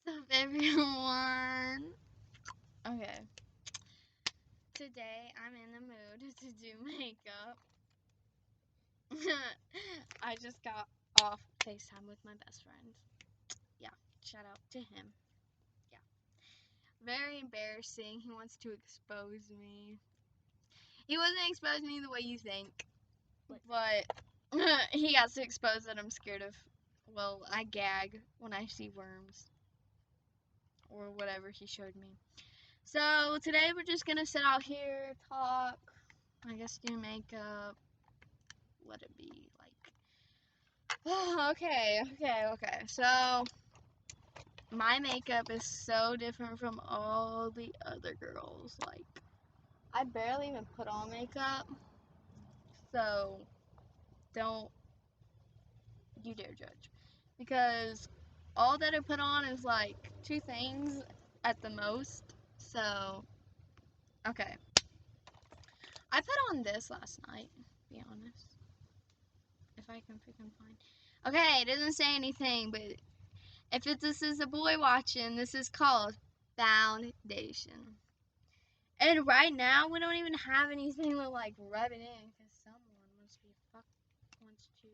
What's up, everyone? Okay. Today I'm in the mood to do makeup. I just got off FaceTime with my best friend. Yeah, shout out to him. Yeah. Very embarrassing. He wants to expose me. He wasn't exposing me the way you think, but he got so exposed that I'm scared of. Well, I gag when I see worms or whatever he showed me. So today we're just gonna sit out here, talk, I guess do makeup, let it be like, okay. So my makeup is so different from all the other girls. Like, I barely even put on makeup, so don't you dare judge, because all that I put on is like 2 things at the most. So okay, I put on this last night, to be honest. If I can freaking find. Okay, it doesn't say anything, but if this is a boy watching, this is called foundation. And right now, we don't even have anything to like rub it in, because someone wants to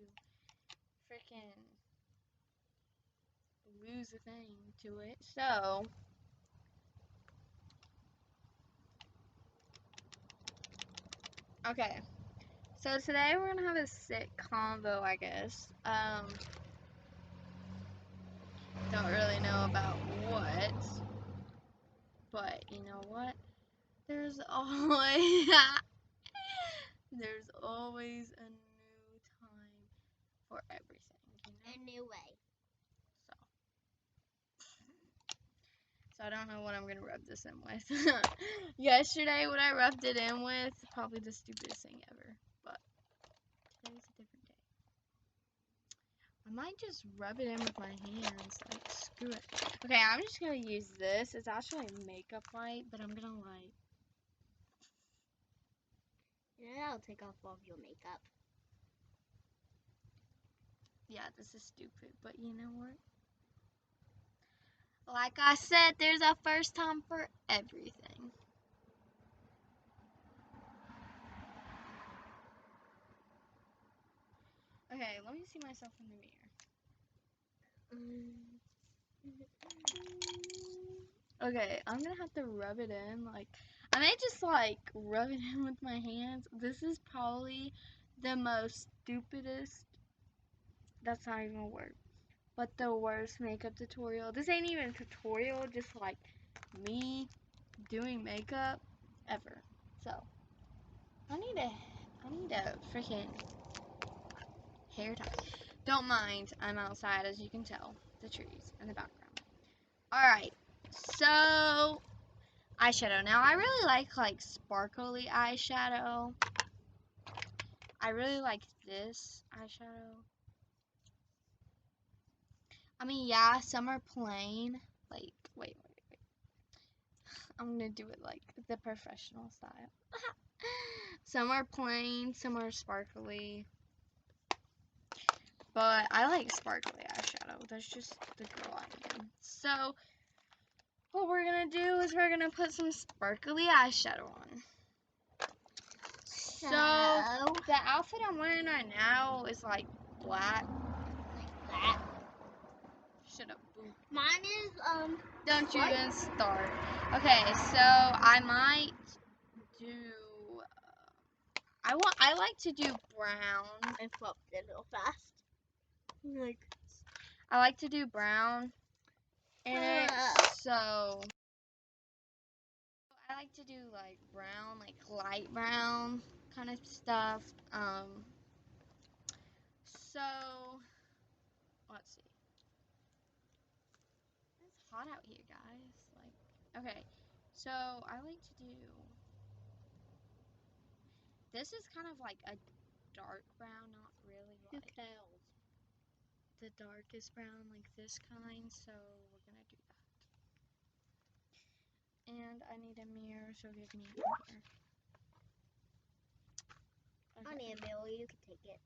freaking lose a thing to it. So okay. So today we're gonna have a sick combo, I guess. Don't really know about what, but you know what? There's always there's always a new time for everything, you know? A new way. So I don't know what I'm gonna rub this in with. Yesterday, what I rubbed it in with, probably the stupidest thing ever. But today's a different day. I might just rub it in with my hands. Like, screw it. Okay, I'm just gonna use this. It's actually a makeup light, but I'm gonna like. Yeah, I'll take off all of your makeup. Yeah, this is stupid, but you know what? Like I said, there's a first time for everything. Okay, let me see myself in the mirror. Okay, I'm gonna have to rub it in. Like, I may just like rub it in with my hands. This is probably the most stupidest. That's not even a word. But the worst makeup tutorial. This ain't even a tutorial, just like me doing makeup ever. So, I need a freaking hair tie. Don't mind, I'm outside, as you can tell, the trees in the background. Alright, so eyeshadow. Now I really like sparkly eyeshadow. I really like this eyeshadow. I mean, yeah, some are plain. Like, wait. I'm gonna do it like the professional style. Some are plain, some are sparkly. But I like sparkly eyeshadow. That's just the girl I am. So, what we're gonna do is we're gonna put some sparkly eyeshadow on. So, the outfit I'm wearing right now is like black. Like that. Shut up, boo. Mine is, Don't you what? even start. Okay, so I might do, I like to do brown. I flipped it real fast. Like, I like to do brown in it, so I like to do like brown, like light brown kind of stuff. So let's see. It's hot out here, guys. Like, okay, so I like to do. This is kind of like a dark brown, not really like the darkest brown, like this kind. So we're gonna do that. And I need a mirror, so give me a mirror. I need a mirror, you can take it.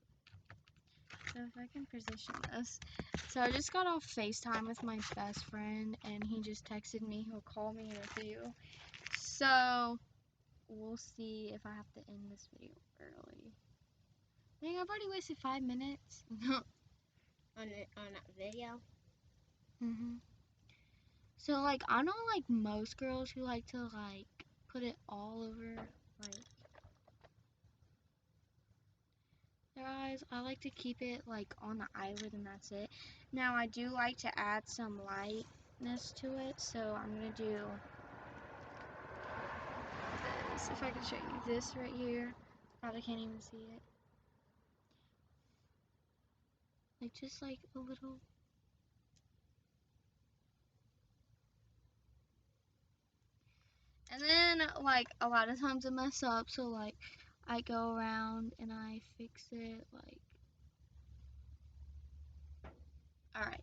So if I can position this. So I just got off FaceTime with my best friend and he just texted me. He'll call me in a few. So we'll see if I have to end this video early. Dang, I've already wasted 5 minutes. on that video. So like I know like most girls who like to like put it all over like their eyes. I like to keep it like on the eyelid and that's it. Now I do like to add some lightness to it, so I'm gonna do this. If I can show you this right here. Probably can't even see it. Like just like a little. And then like a lot of times I mess up, so like I go around and I fix it like. Alright.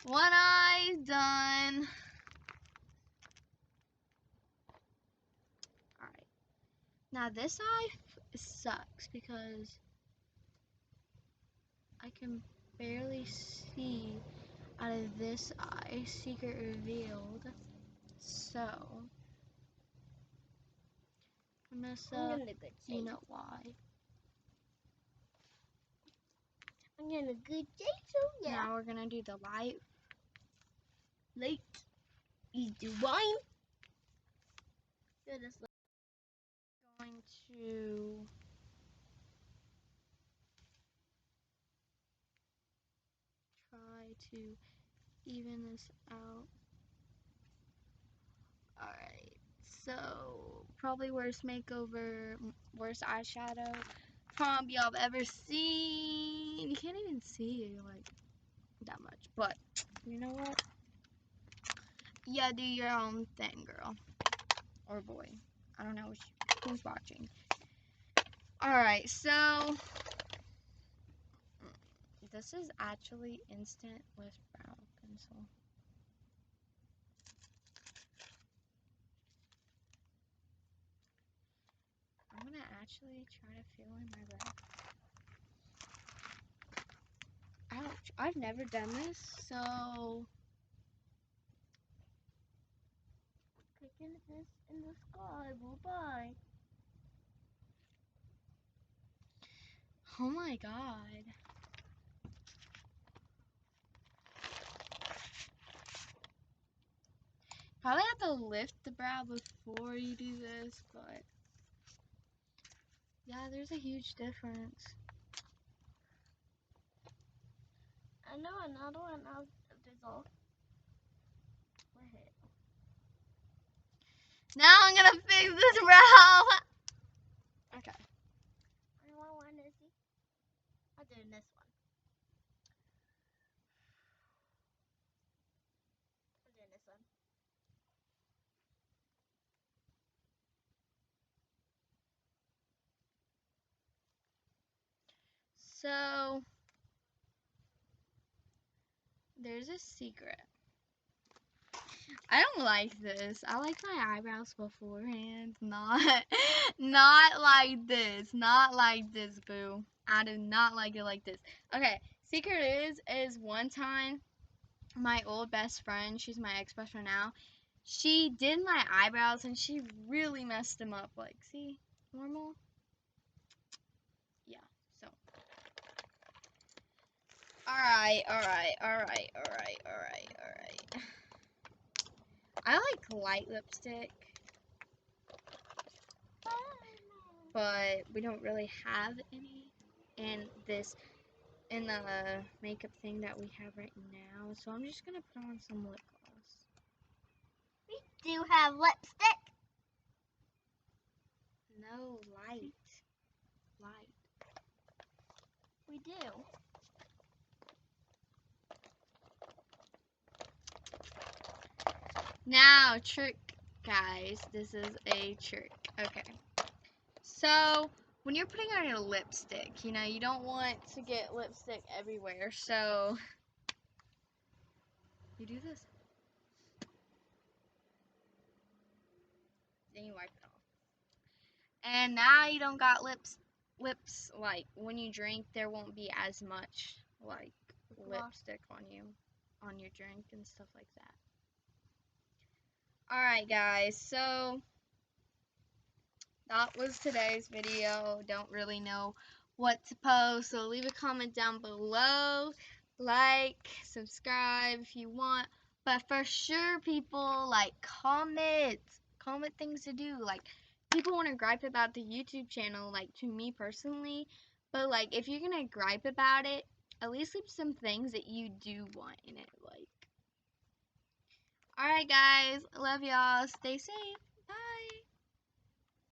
One eye's done. Alright. Now this eye sucks because I can barely see out of this eye. Secret revealed. So I mess I'm up. getting a good You shape. know why. I'm getting a good shape, so yeah. Now we're gonna do the light. Light is divine. Good as Going to try to even this out. Alright, so probably worst makeover, worst eyeshadow combo I've ever seen. You can't even see it like that much, but you know what? Yeah, do your own thing, girl or boy. I don't know who's watching. Alright, so this is actually instant with brow pencil. I'm gonna actually try to fill in my brow. Ouch, I've never done this, so kicking this in the sky. Bye-bye. oh my god. Probably have to lift the brow before you do this, but yeah, there's a huge difference. I know another one of dissolve. Now I'm gonna fix this brow. Okay. I want one to see. I'm doing this one. I'm doing this one. So there's a secret. I don't like this. I like my eyebrows beforehand, not not like this. Not like this, boo. I do not like it like this. Okay, secret is one time my old best friend, she's my ex-best friend now, she did my eyebrows and she really messed them up. Like, see, normal? Yeah, so. Alright. I like light lipstick, but we don't really have any in the makeup thing that we have right now. So I'm just gonna put on some lip gloss. We do have lipstick. No, light. Light. We do. Now, trick, guys. This is a trick. Okay. So, when you're putting on your lipstick, you know, you don't want to get lipstick everywhere. So, you do this. Then you wipe it off. And now you don't got lips lips, like when you drink, there won't be as much like Gloss. lipstick on you, on your drink and stuff like that. Alright, guys, so that was today's video. Don't really know what to post, so leave a comment down below. Like, subscribe if you want. But for sure, people, like, comment. Comment things to do. Like, people want to gripe about the YouTube channel, like, to me personally. But, like, if you're going to gripe about it, at least leave some things that you do want in it. Like, alright, guys. Love y'all. Stay safe.